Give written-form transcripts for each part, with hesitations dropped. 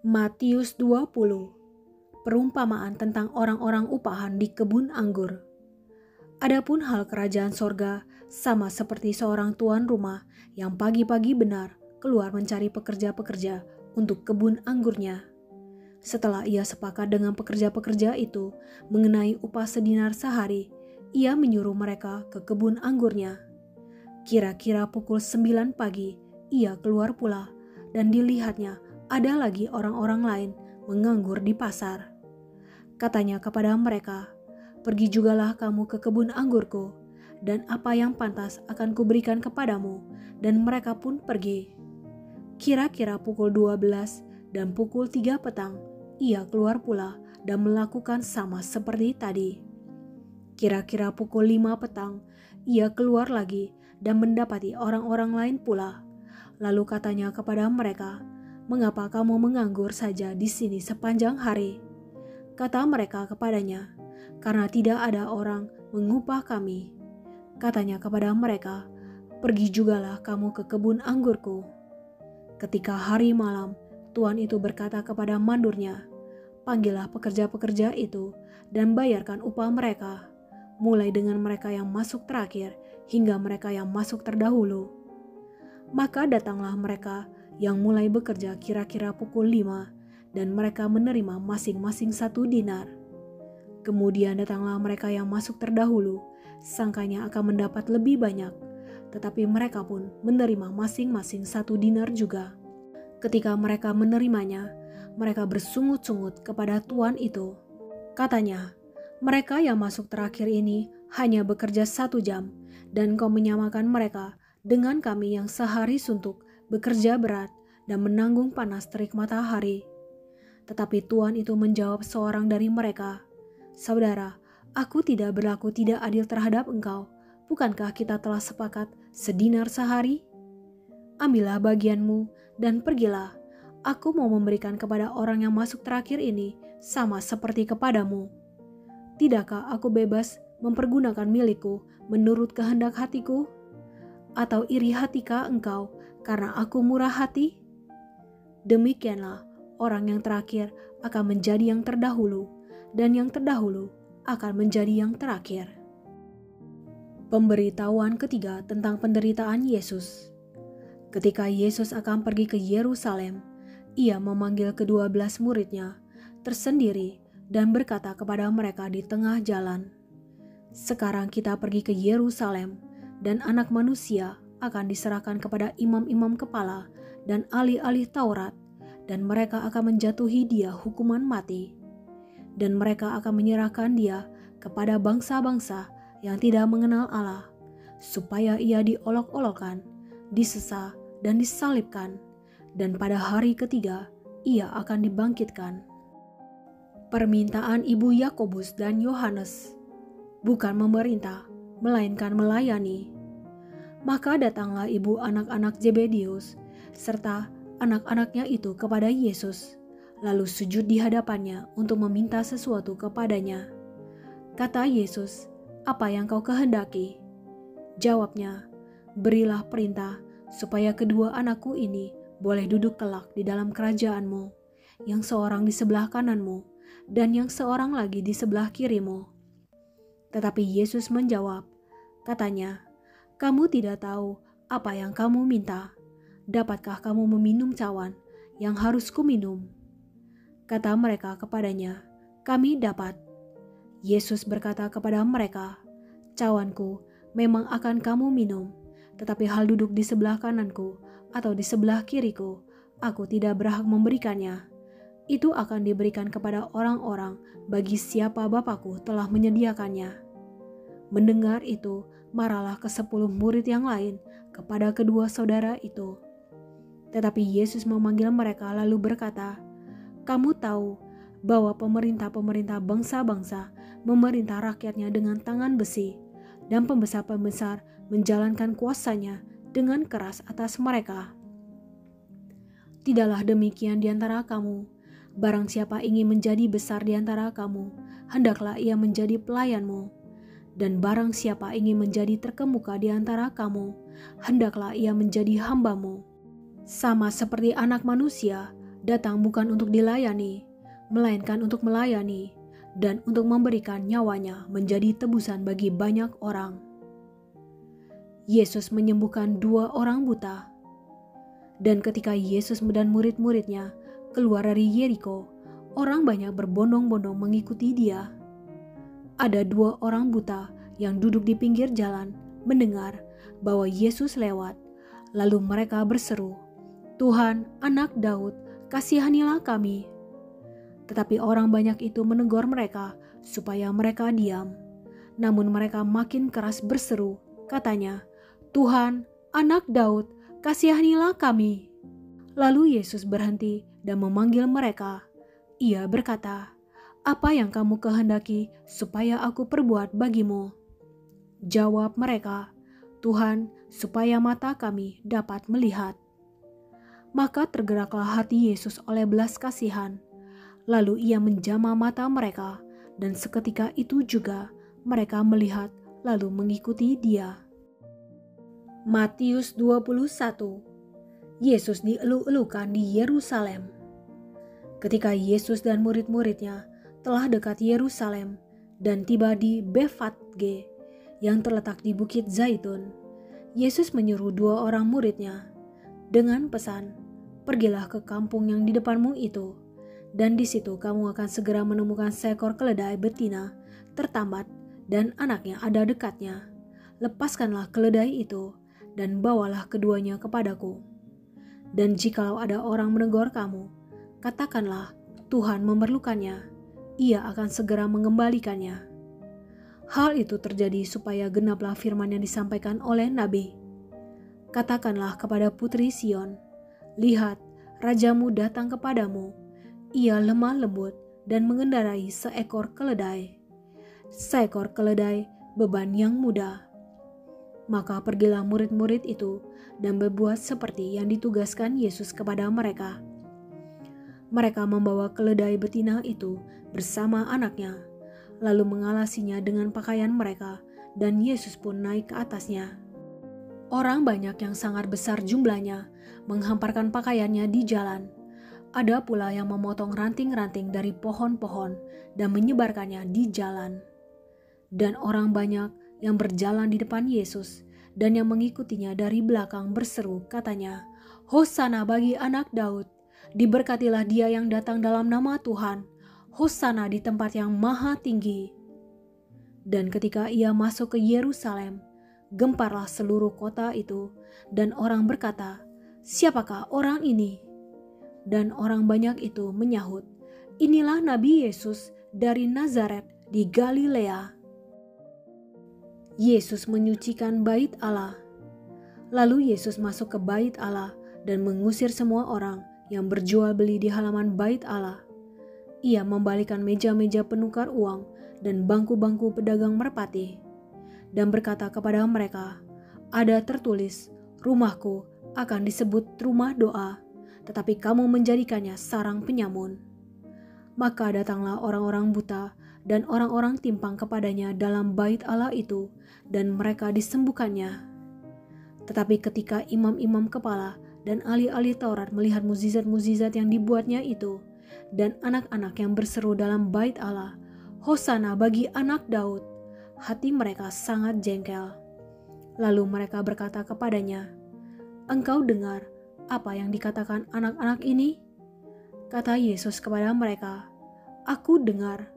Matius 20. Perumpamaan tentang orang-orang upahan di kebun anggur. Adapun hal kerajaan sorga sama seperti seorang tuan rumah yang pagi-pagi benar keluar mencari pekerja-pekerja untuk kebun anggurnya. Setelah ia sepakat dengan pekerja-pekerja itu mengenai upah sedinar sehari, ia menyuruh mereka ke kebun anggurnya. Kira-kira pukul 9 pagi, ia keluar pula dan dilihatnya ada lagi orang-orang lain menganggur di pasar. Katanya kepada mereka, "Pergi jugalah kamu ke kebun anggurku, dan apa yang pantas akan kuberikan kepadamu." Dan mereka pun pergi. Kira-kira pukul 12 dan pukul 3 petang, ia keluar pula dan melakukan sama seperti tadi. Kira-kira pukul 5 petang, ia keluar lagi dan mendapati orang-orang lain pula. Lalu katanya kepada mereka, "Mengapa kamu menganggur saja di sini sepanjang hari?" Kata mereka kepadanya, "Karena tidak ada orang mengupah kami." Katanya kepada mereka, "Pergi jugalah kamu ke kebun anggurku." Ketika hari malam, tuan itu berkata kepada mandurnya, "Panggillah pekerja-pekerja itu dan bayarkan upah mereka, mulai dengan mereka yang masuk terakhir hingga mereka yang masuk terdahulu." Maka datanglah mereka yang mulai bekerja kira-kira pukul 5 dan mereka menerima masing-masing 1 dinar. Kemudian datanglah mereka yang masuk terdahulu, sangkanya akan mendapat lebih banyak, tetapi mereka pun menerima masing-masing 1 dinar juga. Ketika mereka menerimanya, mereka bersungut-sungut kepada tuan itu. Katanya, "Mereka yang masuk terakhir ini hanya bekerja 1 jam, dan kau menyamakan mereka dengan kami yang sehari suntuk bekerja berat dan menanggung panas terik matahari." Tetapi tuan itu menjawab seorang dari mereka, "Saudara, aku tidak berlaku tidak adil terhadap engkau. Bukankah kita telah sepakat sedinar sehari? Ambillah bagianmu dan pergilah. Aku mau memberikan kepada orang yang masuk terakhir ini sama seperti kepadamu. Tidakkah aku bebas mempergunakan milikku menurut kehendak hatiku? Atau iri hatikah engkau karena aku murah hati?" Demikianlah orang yang terakhir akan menjadi yang terdahulu, dan yang terdahulu akan menjadi yang terakhir. Pemberitahuan ketiga tentang penderitaan Yesus. Ketika Yesus akan pergi ke Yerusalem, ia memanggil ke-12 muridnya tersendiri dan berkata kepada mereka di tengah jalan, "Sekarang kita pergi ke Yerusalem, dan Anak Manusia akan diserahkan kepada imam-imam kepala dan ahli-ahli Taurat, dan mereka akan menjatuhi dia hukuman mati. Dan mereka akan menyerahkan dia kepada bangsa-bangsa yang tidak mengenal Allah, supaya ia diolok-olokkan, disesah dan disalibkan, dan pada hari ketiga ia akan dibangkitkan." Permintaan ibu Yakobus dan Yohanes, bukan memerintah, melainkan melayani. Maka datanglah ibu anak-anak Zebedius serta anak-anaknya itu kepada Yesus, lalu sujud di hadapannya untuk meminta sesuatu kepadanya. Kata Yesus, "Apa yang kau kehendaki?" Jawabnya, "Berilah perintah supaya kedua anakku ini boleh duduk kelak di dalam kerajaanmu, yang seorang di sebelah kananmu dan yang seorang lagi di sebelah kirimu." Tetapi Yesus menjawab, katanya, "Kamu tidak tahu apa yang kamu minta. Dapatkah kamu meminum cawan yang harus kuminum?" Kata mereka kepadanya, "Kami dapat." Yesus berkata kepada mereka, "Cawanku memang akan kamu minum, tetapi hal duduk di sebelah kananku atau di sebelah kiriku, aku tidak berhak memberikannya. Itu akan diberikan kepada orang-orang bagi siapa Bapakku telah menyediakannya." Mendengar itu, marahlah ke-10 murid yang lain kepada kedua saudara itu. Tetapi Yesus memanggil mereka lalu berkata, "Kamu tahu bahwa pemerintah-pemerintah bangsa-bangsa memerintah rakyatnya dengan tangan besi, dan pembesar-pembesar menjalankan kuasanya dengan keras atas mereka. Tidaklah demikian di antara kamu. Barang siapa ingin menjadi besar di antara kamu, hendaklah ia menjadi pelayanmu. Dan barang siapa ingin menjadi terkemuka di antara kamu, hendaklah ia menjadi hambamu. Sama seperti Anak Manusia datang bukan untuk dilayani, melainkan untuk melayani dan untuk memberikan nyawanya menjadi tebusan bagi banyak orang. Yesus menyembuhkan 2 orang buta. Dan ketika Yesus dan murid-muridnya keluar dari Yeriko, orang banyak berbondong-bondong mengikuti dia. Ada 2 orang buta yang duduk di pinggir jalan mendengar bahwa Yesus lewat. Lalu mereka berseru, "Tuhan, Anak Daud, kasihanilah kami." Tetapi orang banyak itu menegur mereka supaya mereka diam. Namun mereka makin keras berseru, katanya, "Tuhan, Anak Daud, kasihanilah kami." Lalu Yesus berhenti dan memanggil mereka. Ia berkata, "Apa yang kamu kehendaki supaya aku perbuat bagimu?" Jawab mereka, "Tuhan, supaya mata kami dapat melihat." Maka tergeraklah hati Yesus oleh belas kasihan. Lalu ia menjamah mata mereka, dan seketika itu juga mereka melihat lalu mengikuti dia. Matius 21. Yesus dielu-elukan di Yerusalem. Ketika Yesus dan murid-muridnya telah dekat Yerusalem dan tiba di Beffatge yang terletak di Bukit Zaitun, Yesus menyuruh 2 orang muridnya dengan pesan, "Pergilah ke kampung yang di depanmu itu, dan di situ kamu akan segera menemukan seekor keledai betina tertambat dan anaknya ada dekatnya. Lepaskanlah keledai itu dan bawalah keduanya kepadaku. Dan jikalau ada orang menegur kamu, katakanlah, Tuhan memerlukannya, ia akan segera mengembalikannya." Hal itu terjadi supaya genaplah firman yang disampaikan oleh Nabi. "Katakanlah kepada putri Sion, lihat, rajamu datang kepadamu. Ia lemah lembut dan mengendarai seekor keledai. Seekor keledai beban yang mudah." Maka pergilah murid-murid itu dan berbuat seperti yang ditugaskan Yesus kepada mereka. Mereka membawa keledai betina itu bersama anaknya, lalu mengalasinya dengan pakaian mereka, dan Yesus pun naik ke atasnya. Orang banyak yang sangat besar jumlahnya menghamparkan pakaiannya di jalan. Ada pula yang memotong ranting-ranting dari pohon-pohon dan menyebarkannya di jalan. Dan orang banyak yang berjalan di depan Yesus dan yang mengikutinya dari belakang berseru, katanya, "Hosana bagi Anak Daud, diberkatilah dia yang datang dalam nama Tuhan, Hosana di tempat yang maha tinggi." Dan ketika ia masuk ke Yerusalem, gemparlah seluruh kota itu, dan orang berkata, "Siapakah orang ini?" Dan orang banyak itu menyahut, "Inilah Nabi Yesus dari Nazaret di Galilea." Yesus menyucikan bait Allah. Lalu Yesus masuk ke bait Allah dan mengusir semua orang yang berjual beli di halaman bait Allah. Ia membalikan meja-meja penukar uang dan bangku-bangku pedagang merpati, dan berkata kepada mereka, "Ada tertulis, rumahku akan disebut rumah doa, tetapi kamu menjadikannya sarang penyamun." Maka datanglah orang-orang buta dan orang-orang timpang kepadanya dalam bait Allah itu, dan mereka disembuhkannya. Tetapi ketika imam-imam kepala dan ahli-ahli Taurat melihat mukjizat-mukjizat yang dibuatnya itu, dan anak-anak yang berseru dalam bait Allah, "Hosana bagi Anak Daud," hati mereka sangat jengkel. Lalu mereka berkata kepadanya, "Engkau dengar apa yang dikatakan anak-anak ini?" Kata Yesus kepada mereka, "Aku dengar.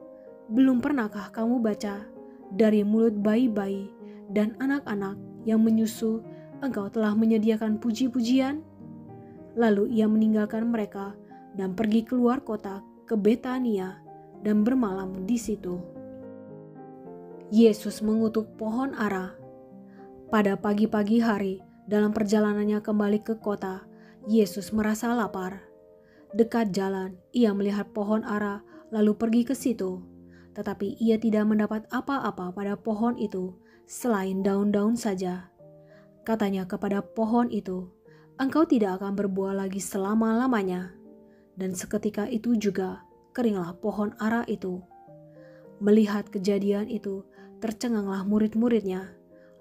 Belum pernahkah kamu baca, dari mulut bayi-bayi dan anak-anak yang menyusu, engkau telah menyediakan puji-pujian?" Lalu ia meninggalkan mereka dan pergi keluar kota ke Betania dan bermalam di situ. Yesus mengutuk pohon ara. Pada pagi-pagi hari, dalam perjalanannya kembali ke kota, Yesus merasa lapar. Dekat jalan, ia melihat pohon ara lalu pergi ke situ. Tetapi ia tidak mendapat apa-apa pada pohon itu selain daun-daun saja. Katanya kepada pohon itu, "Engkau tidak akan berbuah lagi selama-lamanya." Dan seketika itu juga keringlah pohon ara itu. Melihat kejadian itu, tercenganglah murid-muridnya,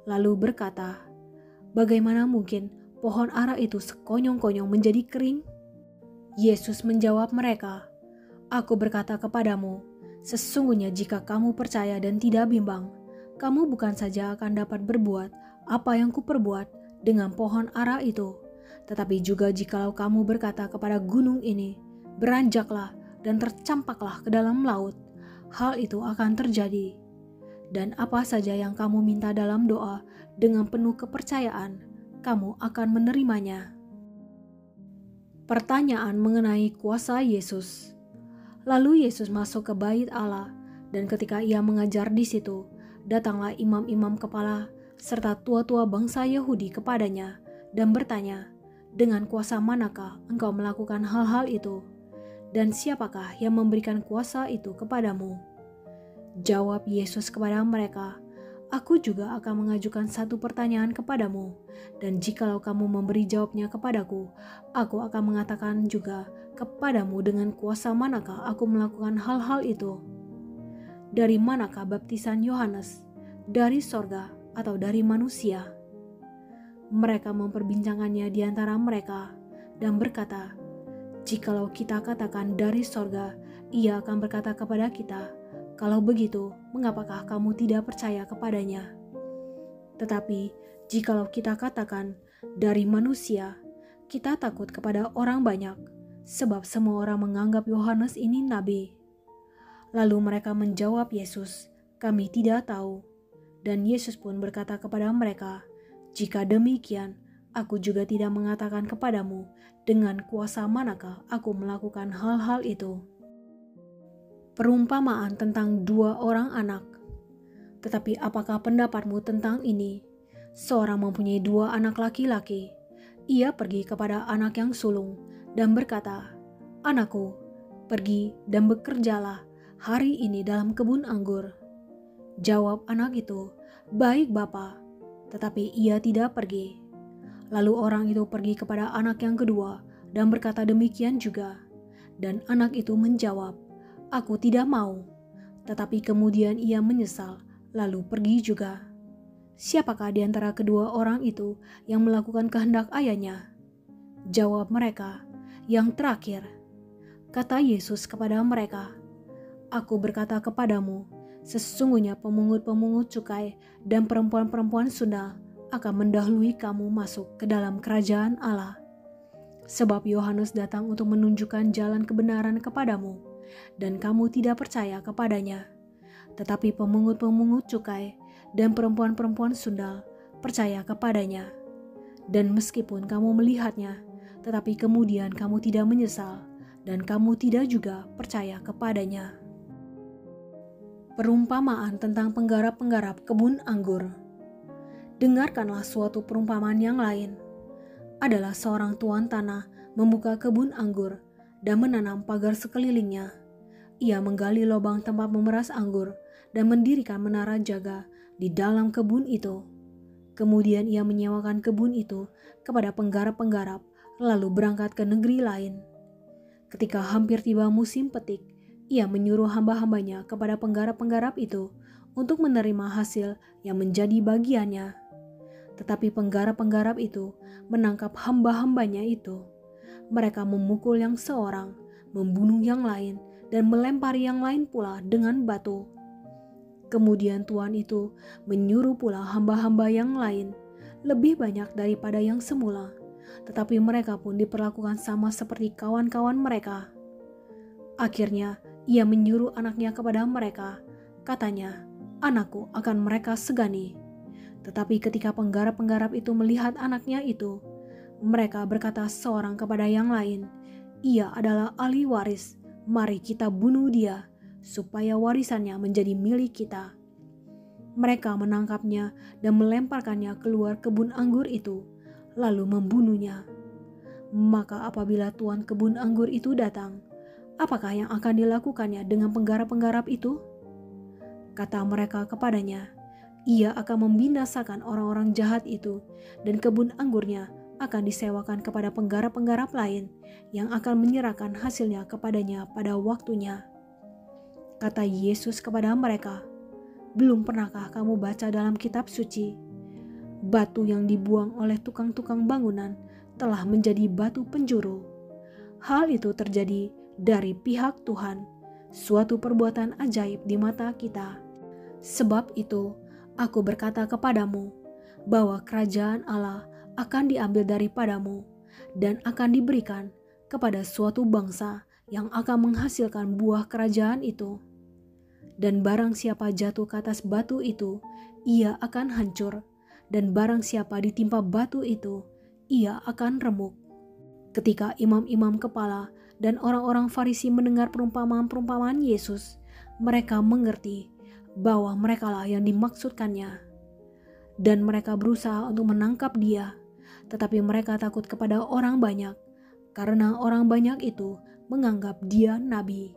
lalu berkata, "Bagaimana mungkin pohon ara itu sekonyong-konyong menjadi kering?" Yesus menjawab mereka, "Aku berkata kepadamu, sesungguhnya jika kamu percaya dan tidak bimbang, kamu bukan saja akan dapat berbuat apa yang kuperbuat dengan pohon ara itu, tetapi juga jikalau kamu berkata kepada gunung ini, beranjaklah dan tercampaklah ke dalam laut, hal itu akan terjadi. Dan apa saja yang kamu minta dalam doa dengan penuh kepercayaan, kamu akan menerimanya." Pertanyaan mengenai kuasa Yesus. Lalu Yesus masuk ke bait Allah, dan ketika ia mengajar di situ, datanglah imam-imam kepala serta tua-tua bangsa Yahudi kepadanya dan bertanya, "Dengan kuasa manakah engkau melakukan hal-hal itu? Dan siapakah yang memberikan kuasa itu kepadamu?" Jawab Yesus kepada mereka, "Aku juga akan mengajukan satu pertanyaan kepadamu, dan jikalau kamu memberi jawabnya kepadaku, aku akan mengatakan juga kepadamu dengan kuasa manakah aku melakukan hal-hal itu. Dari manakah baptisan Yohanes? Dari sorga atau dari manusia?" Mereka memperbincangannya di antara mereka dan berkata, "Jikalau kita katakan dari sorga, ia akan berkata kepada kita, 'Kalau begitu, mengapakah kamu tidak percaya kepadanya?' Tetapi jikalau kita katakan dari manusia, kita takut kepada orang banyak, sebab semua orang menganggap Yohanes ini nabi." Lalu mereka menjawab Yesus, "Kami tidak tahu." Dan Yesus pun berkata kepada mereka, "Jika demikian, aku juga tidak mengatakan kepadamu dengan kuasa manakah aku melakukan hal-hal itu." Perumpamaan tentang dua orang anak. Tetapi apakah pendapatmu tentang ini? Seorang mempunyai dua anak laki-laki. Ia pergi kepada anak yang sulung dan berkata, "Anakku, pergi dan bekerjalah hari ini dalam kebun anggur." Jawab anak itu, "Baik, Bapa," tetapi ia tidak pergi. Lalu orang itu pergi kepada anak yang kedua dan berkata demikian juga. Dan anak itu menjawab, "Aku tidak mau." Tetapi kemudian ia menyesal, lalu pergi juga. Siapakah di antara kedua orang itu yang melakukan kehendak ayahnya? Jawab mereka, "Yang terakhir." Kata Yesus kepada mereka, "Aku berkata kepadamu, sesungguhnya pemungut-pemungut cukai dan perempuan-perempuan sundal akan mendahului kamu masuk ke dalam kerajaan Allah. Sebab Yohanes datang untuk menunjukkan jalan kebenaran kepadamu, dan kamu tidak percaya kepadanya. Tetapi pemungut-pemungut cukai dan perempuan-perempuan sundal percaya kepadanya. Dan meskipun kamu melihatnya, tetapi kemudian kamu tidak menyesal, dan kamu tidak juga percaya kepadanya." Perumpamaan tentang penggarap-penggarap kebun anggur. Dengarkanlah suatu perumpamaan yang lain. Adalah seorang tuan tanah membuka kebun anggur dan menanam pagar sekelilingnya. Ia menggali lubang tempat memeras anggur dan mendirikan menara jaga di dalam kebun itu. Kemudian ia menyewakan kebun itu kepada penggarap-penggarap, lalu berangkat ke negeri lain. Ketika hampir tiba musim petik, ia menyuruh hamba-hambanya kepada penggarap-penggarap itu untuk menerima hasil yang menjadi bagiannya. Tetapi penggarap-penggarap itu menangkap hamba-hambanya itu. Mereka memukul yang seorang, membunuh yang lain, dan melempari yang lain pula dengan batu. Kemudian tuan itu menyuruh pula hamba-hamba yang lain, lebih banyak daripada yang semula, tetapi mereka pun diperlakukan sama seperti kawan-kawan mereka. Akhirnya ia menyuruh anaknya kepada mereka. Katanya, "Anakku akan mereka segani." Tetapi ketika penggarap-penggarap itu melihat anaknya itu, mereka berkata seorang kepada yang lain, "Ia adalah ahli waris, mari kita bunuh dia, supaya warisannya menjadi milik kita." Mereka menangkapnya dan melemparkannya keluar kebun anggur itu, lalu membunuhnya. Maka apabila tuan kebun anggur itu datang, apakah yang akan dilakukannya dengan penggarap-penggarap itu? Kata mereka kepadanya, "Ia akan membinasakan orang-orang jahat itu, dan kebun anggurnya akan disewakan kepada penggarap-penggarap lain yang akan menyerahkan hasilnya kepadanya pada waktunya." Kata Yesus kepada mereka, Belum pernahkah kamu baca dalam kitab suci? Batu yang dibuang oleh tukang-tukang bangunan telah menjadi batu penjuru. Hal itu terjadi dari pihak Tuhan, suatu perbuatan ajaib di mata kita. Sebab itu, aku berkata kepadamu, bahwa kerajaan Allah akan diambil daripadamu dan akan diberikan kepada suatu bangsa yang akan menghasilkan buah kerajaan itu. Dan barang siapa jatuh ke atas batu itu, ia akan hancur, dan barang siapa ditimpa batu itu, ia akan remuk. Ketika imam-imam kepala dan orang-orang Farisi mendengar perumpamaan-perumpamaan Yesus, mereka mengerti bahwa merekalah yang dimaksudkannya. Dan mereka berusaha untuk menangkap dia, tetapi mereka takut kepada orang banyak, karena orang banyak itu menganggap dia nabi.